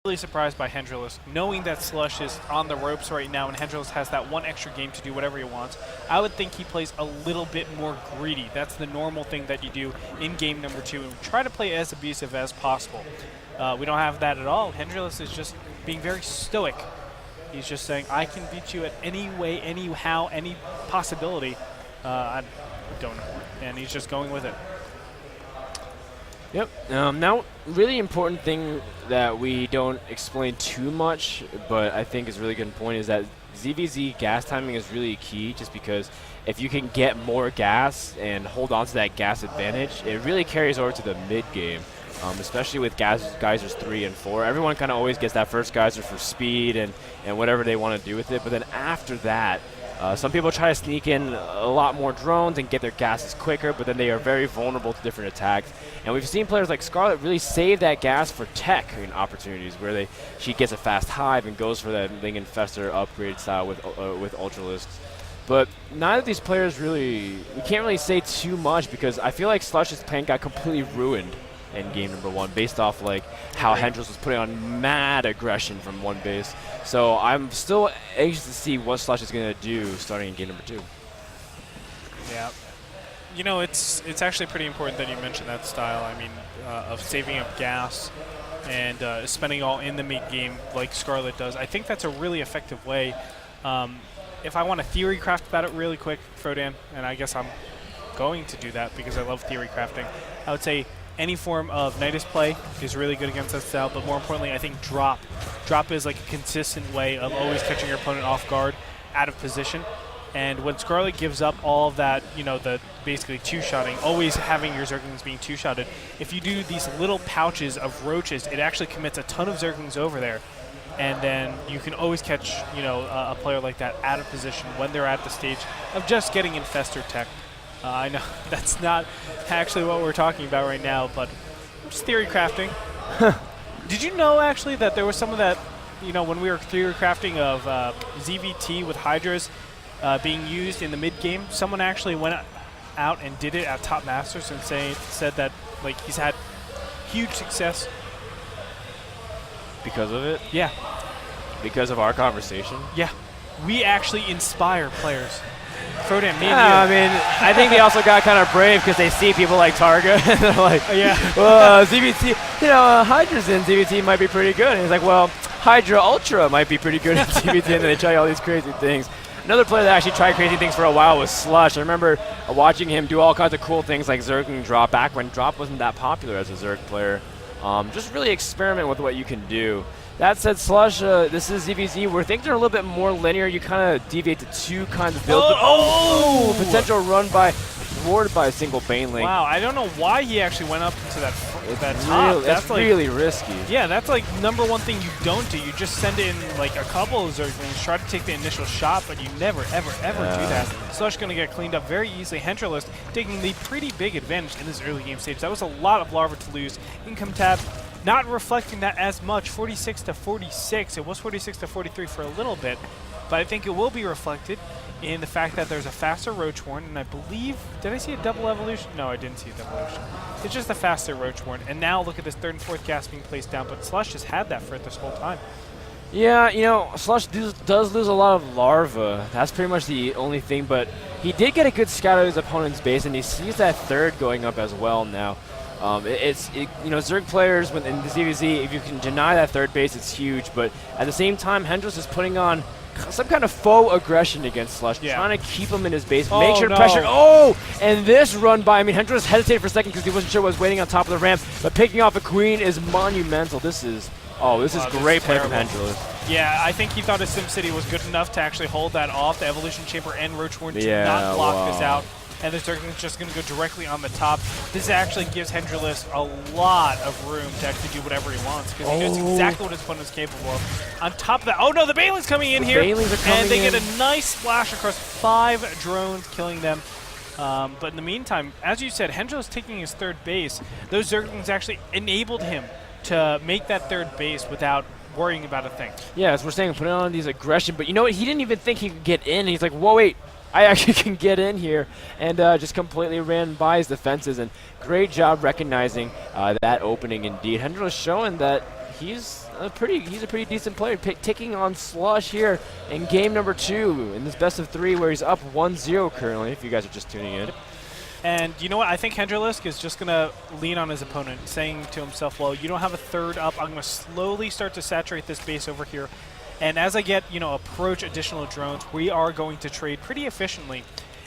really surprised by Hendralisk, knowing that Slush is on the ropes right now and Hendralisk has that one extra game to do whatever he wants. I would think he plays a little bit more greedy. That's the normal thing that you do in game number 2, and try to play as abusive as possible. We don't have that at all. Hendralisk is just being very stoic. He's just saying, I can beat you at any way, anyhow, any possibility. I don't know. And he's just going with it. Yep. Now, really important thing that we don't explain too much, but I think is a really good point, is that ZVZ gas timing is really key, just because if you can get more gas and hold on to that gas advantage, it really carries over to the mid game, especially with geysers 3 and 4. Everyone kind of always gets that first geyser for speed and whatever they want to do with it, but then after that, some people try to sneak in a lot more drones and get their gases quicker, but then they are very vulnerable to different attacks. And we've seen players like Scarlet really save that gas for tech in opportunities where she gets a fast hive and goes for that Ling Infestor upgrade style with Ultralisks. But neither of these players we can't really say too much, because I feel like Slush's plan got completely ruined in game number 1 based off like how Hendralisk was putting on mad aggression from one base. So I'm still anxious to see what Slush is going to do starting in game number 2. Yeah. You know, it's actually pretty important that you mentioned that style. I mean, of saving up gas and spending all in the mid game like Scarlet does. I think that's a really effective way. If I want to theory craft about it really quick, Frodan, and I guess I'm going to do that because I love theory crafting, I would say any form of Nidus play is really good against that style, but more importantly, I think drop. Drop is like a consistent way of always catching your opponent off guard, out of position. And when Scarlet gives up all of that, you know, the basically two-shotting, always having your Zerglings being two-shotted, if you do these little pouches of roaches, it actually commits a ton of Zerglings over there. And then you can always catch, you know, a player like that out of position when they're at the stage of just getting Infestor tech. I know that's not actually what we're talking about right now, but just theory crafting. Did you know, actually, that there was some of that, you know, when we were theory crafting of ZVT with Hydras being used in the mid-game, someone actually went out and did it at Top Masters and said that, like, he's had huge success. Because of it? Yeah. Because of our conversation? Yeah. We actually inspire players. Frodan, me and you. I mean, I think they also got kind of brave because they see people like Targa, and they're like, yeah, well, ZVT, you know, Hydra's in ZVT might be pretty good. And he's like, well, Hydra Ultra might be pretty good in ZVT, and then they try all these crazy things. Another player that actually tried crazy things for a while was Slush. I remember watching him do all kinds of cool things like Zergling Drop back when Drop wasn't that popular as a Zerg player. Just really experiment with what you can do. That said, Slush, this is ZVZ. Where things are a little bit more linear. You kind of deviate to 2 kinds of builds. Oh! Potential run by, thwarted by a single Baneling. Wow, I don't know why he actually went up into that top. That's like, really risky. Yeah, that's like #1 thing you don't do. You just send in like a couple of Zerglings, try to take the initial shot, but you never, ever, ever do that. Slush going to get cleaned up very easily. Hendralisk taking the pretty big advantage in this early game stage. That was a lot of larva to lose. Income tab not reflecting that as much, 46 to 46. It was 46 to 43 for a little bit, but I think it will be reflected in the fact that there's a faster Roachworn, and I believe, did I see a double evolution? No, I didn't see a double evolution. It's just a faster Roachworn, and now look at this 3rd and 4th gas being placed down, but Slush has had that for it this whole time. Yeah, you know, Slush does lose a lot of larva. That's pretty much the only thing, but he did get a good scout of his opponent's base, and he sees that 3rd going up as well now. You know, Zerg players in the ZVZ, if you can deny that 3rd base, it's huge. But at the same time, Hendralisk is putting on some kind of faux aggression against Slush, trying to keep him in his base, make sure to pressure. Oh, and this run by, I mean, Hendralisk hesitated for a second because he wasn't sure what was waiting on top of the ramp, but picking off a queen is monumental. This is great play from Hendralisk. Yeah, I think he thought his SimCity was good enough to actually hold that off. The Evolution Chamber and Roachworn to not block this out. And the Zergling's just going to go directly on the top. This actually gives Hendralisk a lot of room to actually do whatever he wants, because he knows exactly what his opponent is capable of. On top of that, oh no, the Baneling's coming in here, and they get a nice splash across 5 drones, killing them. But in the meantime, as you said, Hendralisk taking his 3rd base. Those Zerglings actually enabled him to make that 3rd base without worrying about a thing. Yeah, as we're saying, putting on these aggression, but you know what? He didn't even think he could get in. He's like, whoa, wait. I actually can get in here, and just completely ran by his defenses, and great job recognizing that opening indeed. Hendralisk showing that he's he's a pretty decent player, taking on Slush here in game number 2 in this best of 3, where he's up 1-0 currently. If you guys are just tuning in. And you know what? I think Hendralisk is just going to lean on his opponent, saying to himself, well, you don't have a third up. I'm going to slowly start to saturate this base over here. And as I get, approach additional drones, we are going to trade pretty efficiently.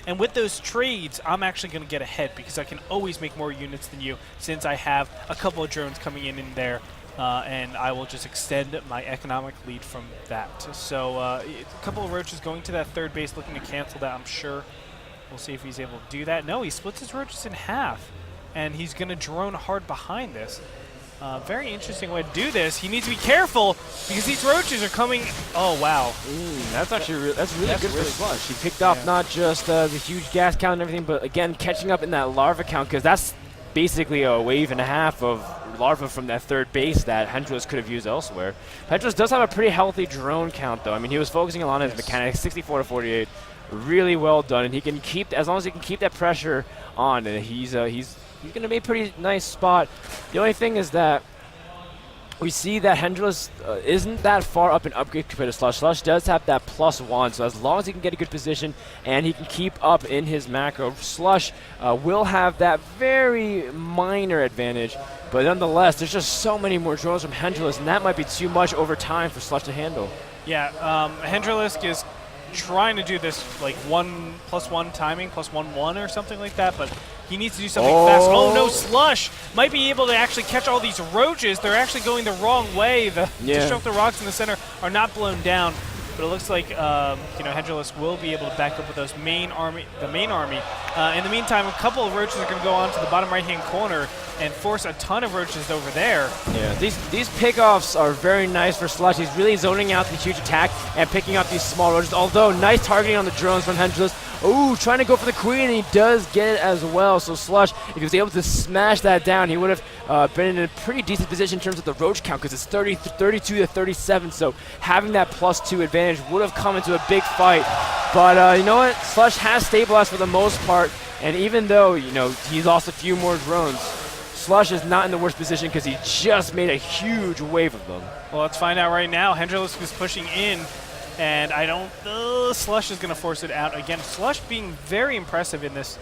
And with those trades, I'm actually going to get ahead because I can always make more units than you since I have a couple of drones coming in there. And I will just extend my economic lead from that. So a couple of roaches going to that third base, looking to cancel that, I'm sure. We'll see if he's able to do that. No, he splits his roaches in half, and he's going to drone hard behind this. Very interesting way to do this. He needs to be careful because these roaches are coming. Oh, wow. That's actually that's really good for Slush. He picked off not just the huge gas count and everything, but again, catching up in that larva count, because that's basically a wave and a half of larva from that third base that Hendralisk could have used elsewhere. Hendralisk does have a pretty healthy drone count, though. I mean, he was focusing a lot on his mechanics, 64 to 48. Really well done, and he can keep, as long as he can keep that pressure on, and he's going to be a pretty nice spot. The only thing is that we see that Hendralisk isn't that far up in upgrade compared to Slush. Slush does have that +1, so as long as he can get a good position and he can keep up in his macro, Slush will have that very minor advantage. But nonetheless, there's just so many more drones from Hendralisk, and that might be too much over time for Slush to handle. Yeah, Hendralisk is trying to do this like 1+1 timing, +1/1 or something like that, but he needs to do something fast. Oh no, Slush might be able to actually catch all these roaches. They're actually going the wrong way. The disruptor rocks in the center are not blown down, but it looks like Hendralisk will be able to back up with those main army. In the meantime, a couple of roaches are going to go on to the bottom right-hand corner and force a ton of roaches over there. Yeah, these pickoffs are very nice for Slush. He's really zoning out the huge attack and picking up these small roaches, although nice targeting on the drones from Hendralisk. Ooh, trying to go for the queen, and he does get it as well. So Slush, if he was able to smash that down, he would have been in a pretty decent position in terms of the roach count, because it's 32 to 37. So having that +2 advantage would have come into a big fight. But you know what? Slush has stabilized for the most part, and even though he lost a few more drones, Slush is not in the worst position because he just made a huge wave of them. Well, let's find out right now. Hendralisk is pushing in, and I don't. Slush is going to force it out again. Slush being very impressive in this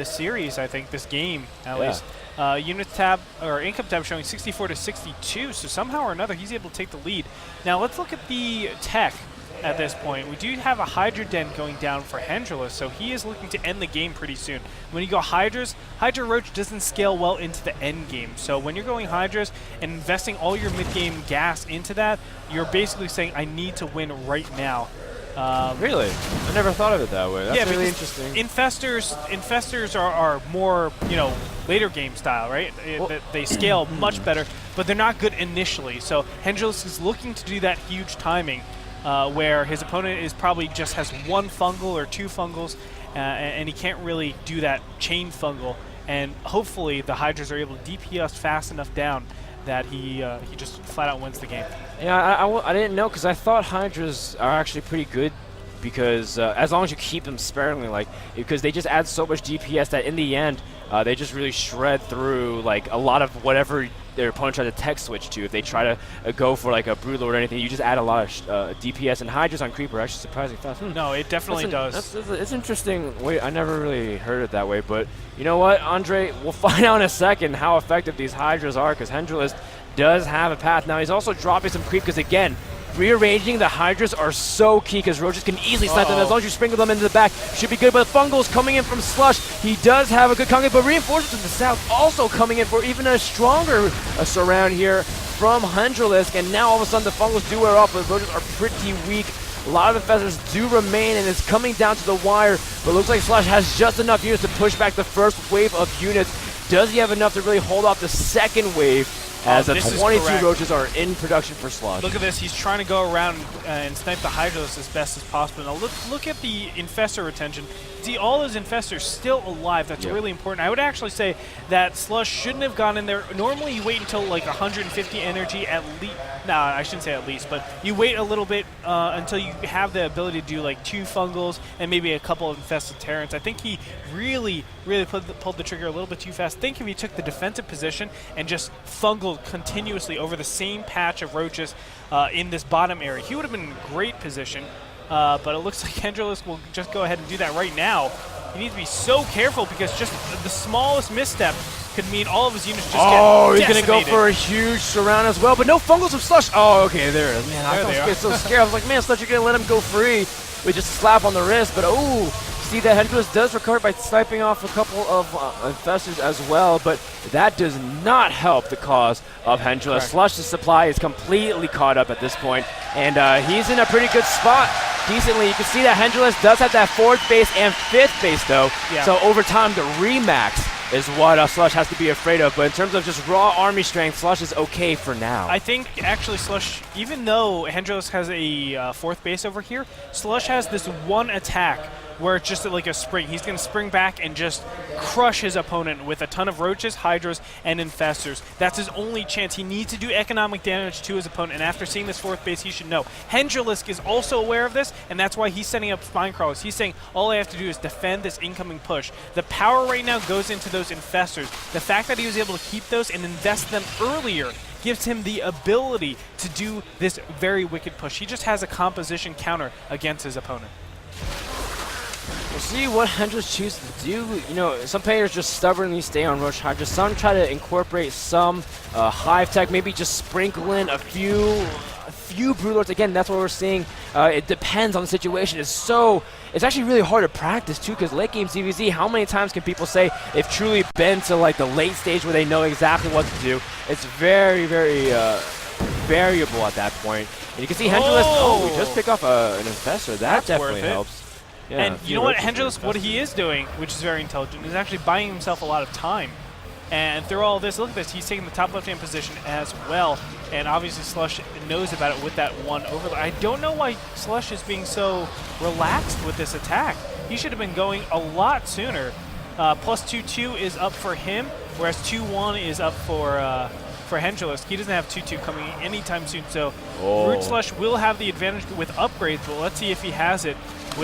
series. I think this game at least. Unit tab or income tab showing 64 to 62. So somehow or another, he's able to take the lead. Now let's look at the tech. At this point, we do have a Hydra Den going down for Hendralisk, so he is looking to end the game pretty soon. When you go Hydras, Hydra Roach doesn't scale well into the end game. So when you're going Hydras and investing all your mid-game gas into that, you're basically saying, I need to win right now. Really? I never thought of it that way. That's really interesting. Infestors are more, later game style, right? They scale much better, but they're not good initially. So Hendralisk is looking to do that huge timing. Where his opponent is probably just has one fungal or two fungals, and he can't really do that chain fungal. And hopefully the Hydras are able to DP us fast enough down that he just flat out wins the game. Yeah, I didn't know, because I thought Hydras are actually pretty good, because as long as you keep them sparingly, because they just add so much DPS that in the end they just really shred through a lot of whatever their opponent tries to tech switch to. If they try to go for a Broodlord or anything, you just add a lot of DPS, and Hydras on Creeper are actually surprisingly fast. No, it definitely does. It's interesting. Wait, I never really heard it that way, but you know what, Andre? We'll find out in a second how effective these Hydras are, because Hendralisk does have a path. Now he's also dropping some creep, because again, rearranging the Hydras are so key, because roaches can easily snipe them. As long as you sprinkle them into the back, should be good. But the fungals coming in from Slush, he does have a good counter, but reinforcements to the south also coming in for even a stronger surround here from Hendralisk. And now all of a sudden the fungals do wear off, but the roaches are pretty weak. A lot of infestors do remain, and it's coming down to the wire, but it looks like Slush has just enough units to push back the first wave of units. Does he have enough to really hold off the second wave? As the 22 roaches are in production for Slush. Look at this. He's trying to go around and snipe the Hydralisk as best as possible. Now look at the Infestor retention. see all those infestors still alive. That's really important. I would actually say that Slush shouldn't have gone in there. Normally you wait until like 150 energy at least. Nah, I shouldn't say at least, but you wait a little bit until you have the ability to do like 2 fungals and maybe a couple of infested Terrans. I think he really pulled the trigger a little bit too fast. Think if he took the defensive position and just fungled continuously over the same patch of roaches in this bottom area, he would have been in a great position. But it looks like Hendralisk will just go ahead and do that right now. He needs to be so careful because just the smallest misstep could mean all of his units just get decimated. He's going to go for a huge surround as well, but no fungals from Slush. Oh, okay, there it is. Man, I was so scared. I was like, man, Slush, you're going to let him go free with just a slap on the wrist. But, see that Hendralisk does recover by sniping off a couple of infestors as well, but that does not help the cause of Hendralisk. Slush's supply is completely caught up at this point, and he's in a pretty good spot. Decently, you can see that Hendralisk does have that 4th base and 5th base though, so over time the remax is what Slush has to be afraid of, but in terms of just raw army strength, Slush is okay for now. I think actually Slush, even though Hendralisk has a 4th base over here, Slush has this one attack where it's just like a spring. He's going to spring back and just crush his opponent with a ton of roaches, hydras, and infestors. That's his only chance. He needs to do economic damage to his opponent, and after seeing this 4th base, he should know. Hendralisk is also aware of this, and that's why he's setting up spine crawlers. He's saying, all I have to do is defend this incoming push. The power right now goes into those infestors. The fact that he was able to keep those and invest them earlier gives him the ability to do this very wicked push. He just has a composition counter against his opponent. We'll see what Hendralisk chooses to do. You know, some players just stubbornly stay on Roach Hydra. Some try to incorporate some hive tech, maybe just sprinkle in a few Broodlords. Again, that's what we're seeing. It depends on the situation. It's actually really hard to practice too, because late game ZVZ, how many times can people say they've truly been to like the late stage where they know exactly what to do? It's very, very variable at that point. And you can see Hendralisk, we just pick off an infestor. That definitely helps. Yeah, and you know what, Hendralisk, what he is doing, which is very intelligent, is actually buying himself a lot of time. And through all this, look at this, he's taking the top left-hand position as well. And obviously Slush knows about it with that one overlay. I don't know why Slush is being so relaxed with this attack. He should have been going a lot sooner. Plus 2-2 is up for him, whereas 2-1 is up for Hendralisk. He doesn't have 2-2 coming anytime soon, so Root Slush will have the advantage with upgrades, but let's see if he has it.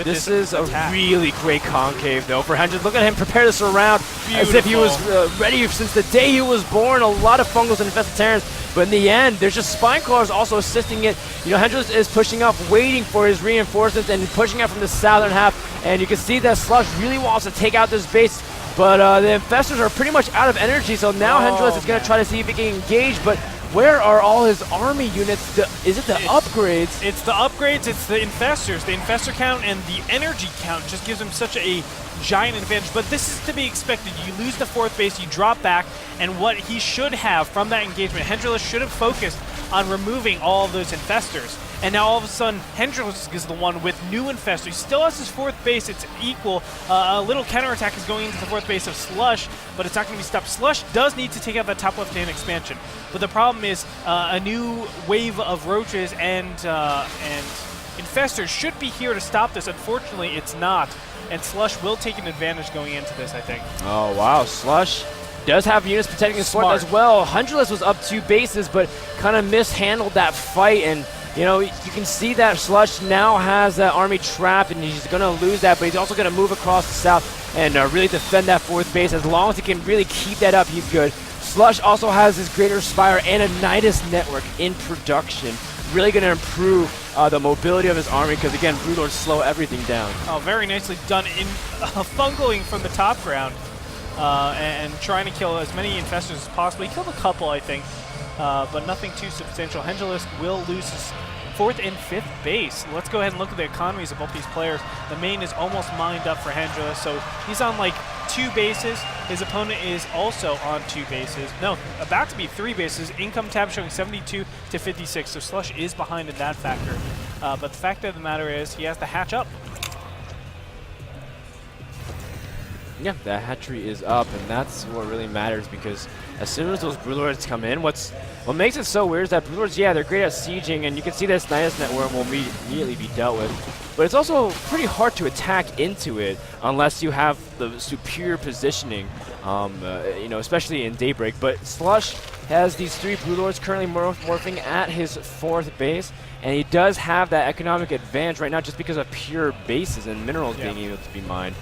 This is a really great concave, though, for Hendralisk. Look at him prepare this around as if he was ready since the day he was born. A lot of fungals and infested Terrans, but in the end, there's just spine crawlers also assisting it. You know, Hendralisk is pushing up, waiting for his reinforcements, and pushing up from the southern half. And you can see that Slush really wants to take out this base, but the infestors are pretty much out of energy. So now Hendralisk is going to try to see if he can engage, but where are all his army units? Is it the upgrades? It's the upgrades, it's the infestors. The infestor count and the energy count just gives him such a giant advantage. But this is to be expected. You lose the 4th base, you drop back, and what he should have from that engagement, Hendralisk should have focused on removing all of those infestors. And now all of a sudden, Hendralisk is the one with new infestors. He still has his 4th base. It's equal. A little counterattack is going into the 4th base of Slush, but it's not going to be stopped. Slush does need to take out that top left-hand expansion. But the problem is a new wave of roaches and infestors should be here to stop this. Unfortunately, it's not. And Slush will take an advantage going into this, I think. Oh, wow. Slush does have units protecting his fort as well. Hendralisk was up 2 bases, but kind of mishandled that fight. And you know, you can see that Slush now has that army trapped, and he's going to lose that, but he's also going to move across the south and really defend that 4th base. As long as he can really keep that up, he's good. Slush also has his Greater Spire and a Nidus network in production. Really going to improve the mobility of his army, because again, Broodlords slow everything down. Oh, very nicely done in fungling from the top ground and trying to kill as many infestors as possible. He killed a couple, I think, but nothing too substantial. Hendralisk will lose his 4th and 5th base. Let's go ahead and look at the economies of both these players. The main is almost mined up for Hendralisk, so he's on like 2 bases. His opponent is also on 2 bases. No, about to be 3 bases. Income tab showing 72 to 56, so Slush is behind in that factor. But the fact of the matter is he has to hatch up. Yeah, that hatchery is up, and that's what really matters, because as soon as those Broodlords come in, what makes it so weird is that Broodlords, yeah, they're great at sieging, and you can see this Nidus Networm will immediately be dealt with. But it's also pretty hard to attack into it unless you have the superior positioning, you know, especially in Daybreak. But Slush has these 3 Broodlords currently morphing at his 4th base, and he does have that economic advantage right now just because of pure bases and minerals being able to be mined.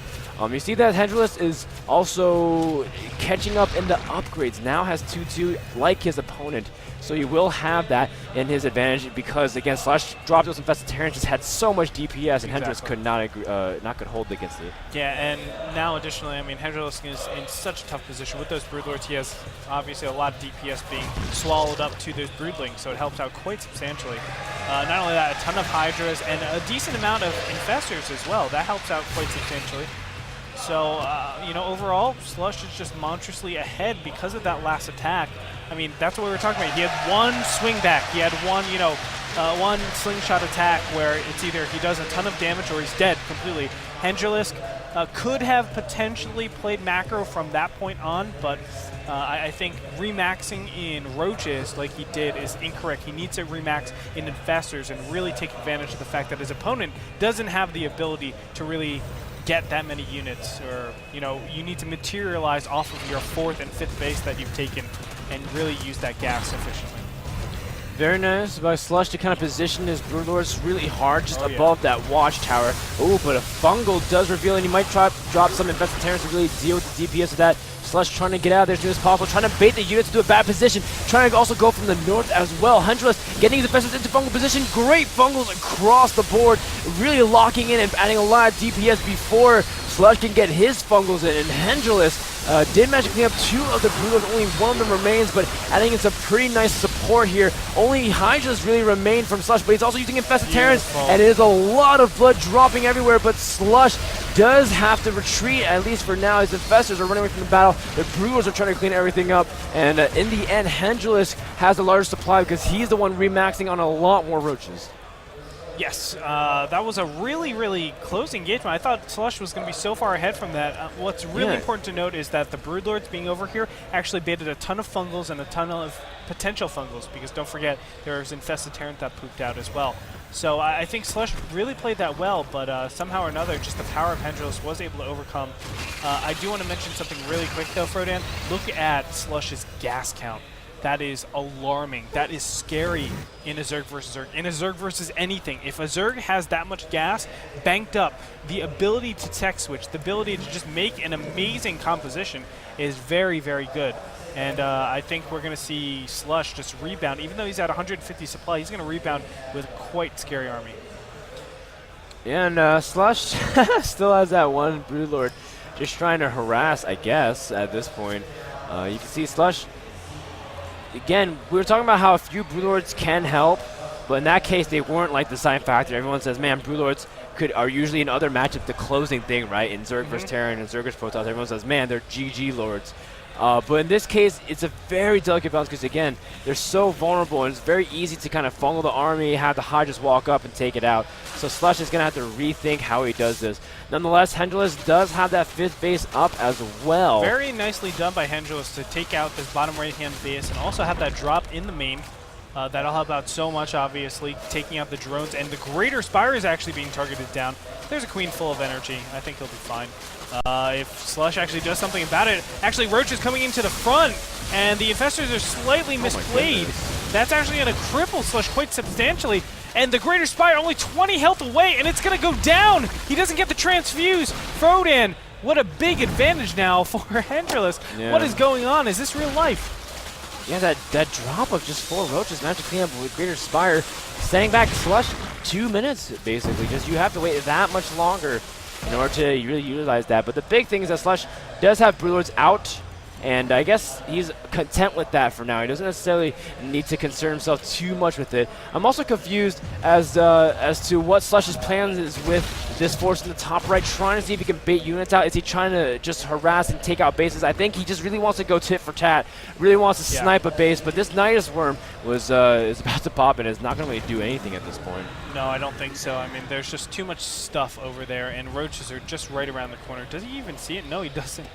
You see that Hendralisk is also catching up in the upgrades. Now has 2-2 like his opponent. So you will have that in his advantage because, again, Slush dropped those Infested Terrans, just had so much DPS, and Hendralisk could not could hold against it. Yeah, and now additionally, I mean, Hendralisk is in such a tough position. With those Broodlords, he has obviously a lot of DPS being swallowed up to those Broodlings, so it helps out quite substantially. Not only that, a ton of Hydras and a decent amount of Infestors as well. That helps out quite substantially. So, you know, overall, Slush is just monstrously ahead because of that last attack. I mean, that's what we were talking about. He had one swing back. He had one, you know, one slingshot attack where it's either he does a ton of damage or he's dead completely. Hendralisk could have potentially played macro from that point on, but I think remaxing in roaches like he did is incorrect. He needs to remax in infestors and really take advantage of the fact that his opponent doesn't have the ability to really get that many units, or, you know, you need to materialize off of your 4th and 5th base that you've taken and really use that gas efficiently. Very nice by Slush to kind of position his Broodlords really hard just above that watchtower. Oh, but a fungal does reveal, and he might drop some Infested Terrans to really deal with the DPS of that. Slush trying to get out of there as soon as possible, trying to bait the units to a bad position, trying to also go from the north as well. Hendralisk getting his Infestors into fungal position, great fungals across the board, really locking in and adding a lot of DPS before Slush can get his fungals in, and Hendralisk did manage to clean up 2 of the Broodlords, only 1 of them remains, but adding in some pretty nice support here. Only Hydras really remain from Slush, but he's also using Infested Terrans, and it is a lot of blood dropping everywhere, but Slush does have to retreat, at least for now. His Infestors are running away from the battle. The Broodlords are trying to clean everything up, and in the end, Hendralisk has the largest supply because he's the one remaxing on a lot more roaches. Yes, that was a really, really close engagement. I thought Slush was going to be so far ahead from that. What's really important to note is that the Broodlords being over here actually baited a ton of fungals and a ton of potential fungals, because don't forget, there's Infested Terrans that pooped out as well. So I think Slush really played that well, but somehow or another, just the power of Hendralisk was able to overcome. I do want to mention something really quick, though, Frodan. Look at Slush's gas count. That is alarming. That is scary in a Zerg versus Zerg. In a Zerg versus anything. If a Zerg has that much gas banked up, the ability to tech switch, the ability to just make an amazing composition is very, very good. And I think we're going to see Slush just rebound. Even though he's at 150 supply, he's going to rebound with a quite scary army. Yeah, and Slush still has that one Broodlord just trying to harass, I guess, at this point. You can see Slush. Again, we were talking about how a few Broodlords can help, but in that case, they weren't like the deciding factor. Everyone says, man, Broodlords are usually in other matchups the closing thing, right? In Zerg versus Terran and Zerg versus Protoss, everyone says, man, they're GG Lords. But in this case, it's a very delicate balance because, again, they're so vulnerable, and it's very easy to kind of funnel the army, have the Hydras walk up and take it out. So Slush is going to have to rethink how he does this. Nonetheless, Hendralisk does have that 5th base up as well. Very nicely done by Hendralisk to take out this bottom right-hand base and also have that drop in the main. That'll help out so much, obviously, taking out the drones. And the Greater Spire is actually being targeted down. There's a Queen full of energy. I think he'll be fine. If Slush actually does something about it. Actually, Roach is coming into the front, and the Infestors are slightly misplayed. That's actually going to cripple Slush quite substantially. And the Greater Spire only 20 health away, and it's going to go down. He doesn't get the transfuse. Frodan, what a big advantage now for Hendralisk. Yeah. What is going on? Is this real life? Yeah, that drop of just 4 roaches managed to clean up with Greater Spire. Standing back Slush 2 minutes, basically. Just you have to wait that much longer in order to really utilize that. But the big thing is that Slush does have Broodlords out and I guess he's content with that for now. He doesn't necessarily need to concern himself too much with it. I'm also confused as to what Slush's plans is with this force in the top right, trying to see if he can bait units out. Is he trying to just harass and take out bases? I think he just really wants to go tit for tat, really wants to snipe a base, but this Nidus Worm is about to pop and is not going to really do anything at this point. No, I don't think so. I mean, there's just too much stuff over there, and roaches are just right around the corner. Does he even see it? No, he doesn't.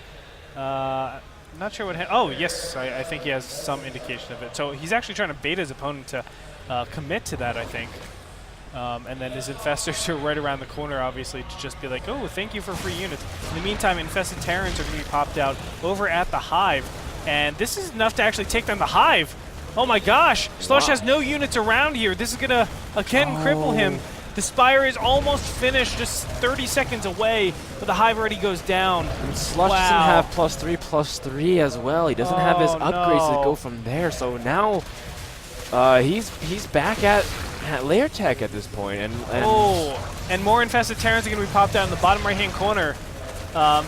Not sure what. Oh, yes, I think he has some indication of it. So he's actually trying to bait his opponent to commit to that, I think. And then his infestors are right around the corner, obviously, to just be like, oh, thank you for free units. In the meantime, infested Terrans are going to be popped out over at the Hive, and this is enough to actually take down the Hive. Oh my gosh, Slush has no units around here. This is going to, again, cripple him. The Spire is almost finished, just 30 seconds away, but the Hive already goes down. And Slush doesn't have +3/+3 as well. He doesn't have his upgrades to go from there. So now he's back at layer tech at this point. And more infested Terrans are going to be popped out in the bottom right-hand corner.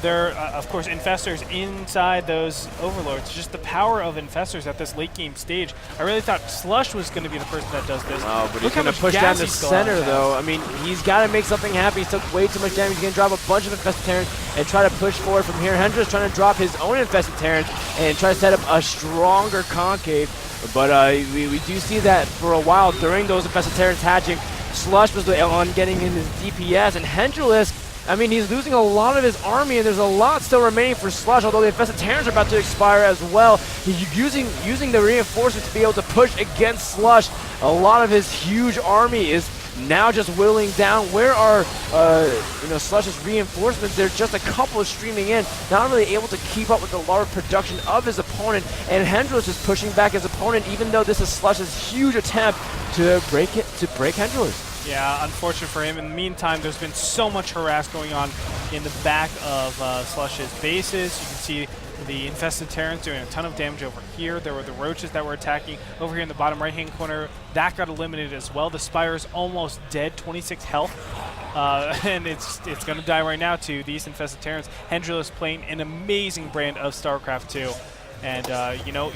There are, of course, infestors inside those overlords. Just the power of infestors at this late game stage. I really thought Slush was going to be the person that does this. Oh, but he's going to push down the center, though. I mean, he's got to make something happen. He took way too much damage. He's going to drop a bunch of infested Terrans and try to push forward from here. Hendra is trying to drop his own infested Terrans and try to set up a stronger concave. But we do see that for a while during those infested Terrans hatching, Slush was the one getting in his DPS, and Hendralisk, I mean, he's losing a lot of his army, and there's a lot still remaining for Slush, although the infested Terrans are about to expire as well. He's using the reinforcements to be able to push against Slush. A lot of his huge army is now just whittling down. Where are Slush's reinforcements? There's just a couple streaming in, not really able to keep up with the large production of his opponent, and Hendralisk is pushing back his opponent, even though this is Slush's huge attempt to break Hendralisk. Yeah, unfortunate for him. In the meantime, there's been so much harass going on in the back of Slush's bases. You can see the infested Terrans doing a ton of damage over here. There were the roaches that were attacking over here in the bottom right-hand corner. That got eliminated as well. The Spire's almost dead, 26 health. And it's going to die right now to these infested Terrans. Hendralisk playing an amazing brand of StarCraft 2. And,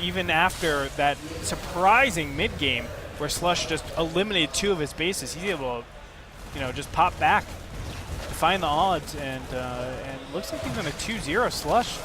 even after that surprising mid-game, where Slush just eliminated 2 of his bases, he's able to, just pop back, define the odds, and looks like he's going to 2-0 Slush.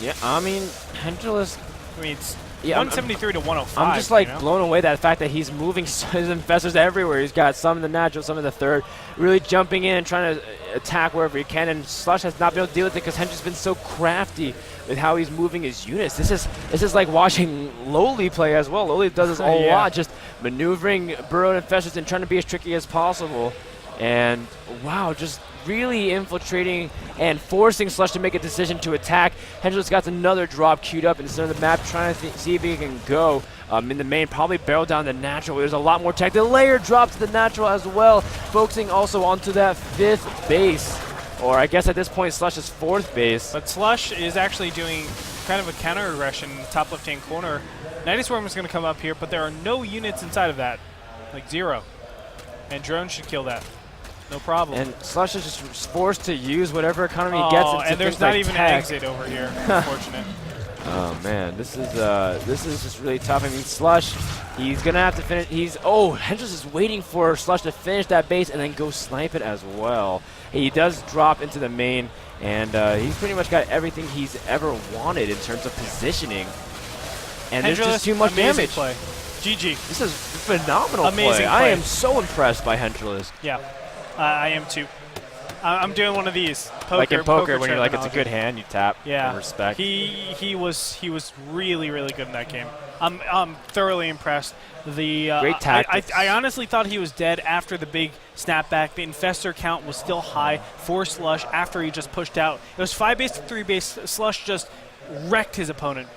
Yeah, I mean, Hendralisk, it's 173 to 105. I'm just blown away that fact that he's moving his infestors everywhere. He's got some in the natural, some in the third, really jumping in and trying to attack wherever he can. And Slush has not been able to deal with it because Hendra's been so crafty with how he's moving his units. This is like watching Lowly play as well. Lowly does this a lot, just maneuvering burrowed infestors and trying to be as tricky as possible. And wow, just really infiltrating and forcing Slush to make a decision to attack. Hendralisk got another drop queued up in the center of the map, trying to see if he can go in the main, probably barrel down the natural. There's a lot more tech. The layer drops to the natural as well, focusing also onto that 5th base. Or I guess at this point, Slush's 4th base. But Slush is actually doing kind of a counter aggression in the top left-hand corner. Nidus Worm is going to come up here, but there are no units inside of that, like 0. And drones should kill that. No problem. And Slush is just forced to use whatever economy he gets. And there's not even an exit over here. Unfortunate. Oh man, this is just really tough. I mean, Slush, he's gonna have to finish. Hendralisk is waiting for Slush to finish that base and then go snipe it as well. He does drop into the main, and he's pretty much got everything he's ever wanted in terms of positioning. And there's just too much damage. Play. GG. This is phenomenal. Amazing play. I am so impressed by Hendralisk. Yeah. I am too. I'm doing one of these. Poker, like in poker when you're like, it's a good hand, you tap. Yeah. Respect. He was really, really good in that game. I'm thoroughly impressed. Great tactics. I honestly thought he was dead after the big snapback. The infestor count was still high for Slush after he just pushed out. It was 5 base to 3 base. Slush just wrecked his opponent.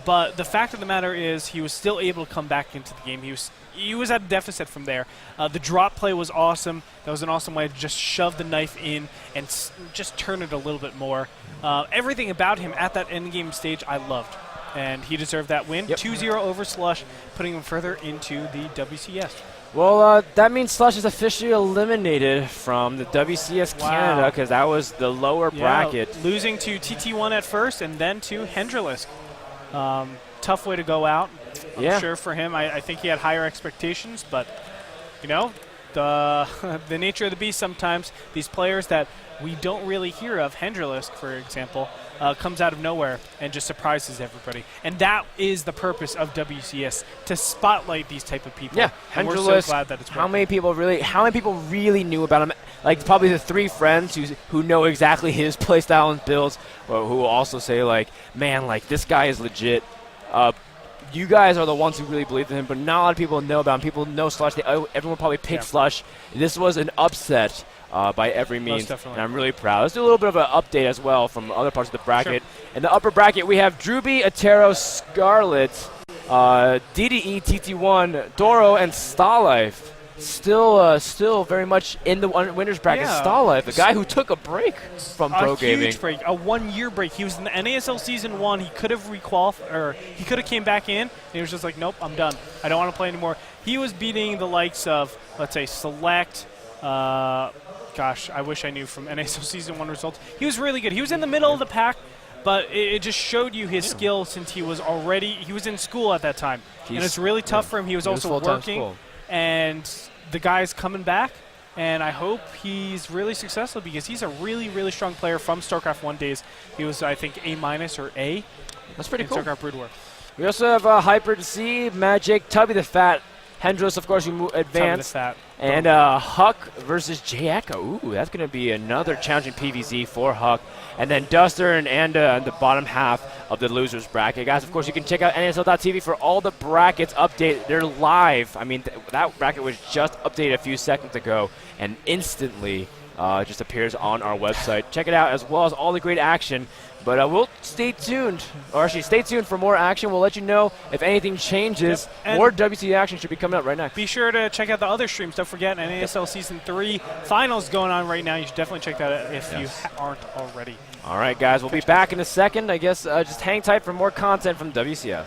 But the fact of the matter is he was still able to come back into the game. He was at a deficit from there. The drop play was awesome. That was an awesome way to just shove the knife in and just turn it a little bit more. Everything about him at that endgame stage I loved. and he deserved that win. 2-0 over Slush, putting him further into the WCS. Well, that means Slush is officially eliminated from the WCS Canada because that was the lower bracket. Losing to TT1 at first and then to Hendralisk. Tough way to go out, I'm sure, for him. I think he had higher expectations, but, you know, the nature of the beast sometimes, these players that we don't really hear of, Hendralisk, for example, comes out of nowhere and just surprises everybody. And that is the purpose of WCS, to spotlight these type of people. Yeah, and Hendralisk, we're so glad that it's how many people really knew about him? Like, probably the 3 friends who know exactly his playstyle and builds, or who will also say, like, man, like, this guy is legit. You guys are the ones who really believe in him, but not a lot of people know about him. People know Slush. Everyone probably picked Slush. This was an upset by every means, and I'm really proud. Let's do a little bit of an update as well from other parts of the bracket. Sure. In the upper bracket, we have Drewby, Atero, Scarlet, DDE, TT1, Doro, and Starlife. Still very much in the winners bracket. Starlife, the guy who took a break from pro gaming. A huge break, a 1-year break. He was in the NASL Season 1. He could have requalified, or he could have came back in, and he was just like, nope, I'm done. I don't want to play anymore. He was beating the likes of, let's say, Select. Gosh, I wish I knew from NASL Season 1 results. He was really good. He was in the middle of the pack, but it just showed you his skill since he was in school at that time. And it's really tough for him. He was also working. And the guy's coming back, and I hope he's really successful because he's a really, really strong player from StarCraft 1 days. He was, I think, A- or A. That's pretty cool. StarCraft Brood War. We also have Hyper C, Magic, Tubby the Fat, Hendros, of course, you advance. And Huck versus J Echo. Ooh, that's going to be another challenging PVZ for Huck. And then Duster and Anda in the bottom half of the losers bracket. Guys, of course, you can check out NASL.tv for all the brackets updated. They're live. I mean, that bracket was just updated a few seconds ago and instantly just appears on our website. Check it out, as well as all the great action. But we'll stay tuned, or actually stay tuned for more action. We'll let you know if anything changes. More WC action should be coming up right next. Be sure to check out the other streams. Don't forget, NASL Season 3 finals going on right now. You should definitely check that out if you aren't already. All right, guys, we'll be back in a second. I guess just hang tight for more content from WCS.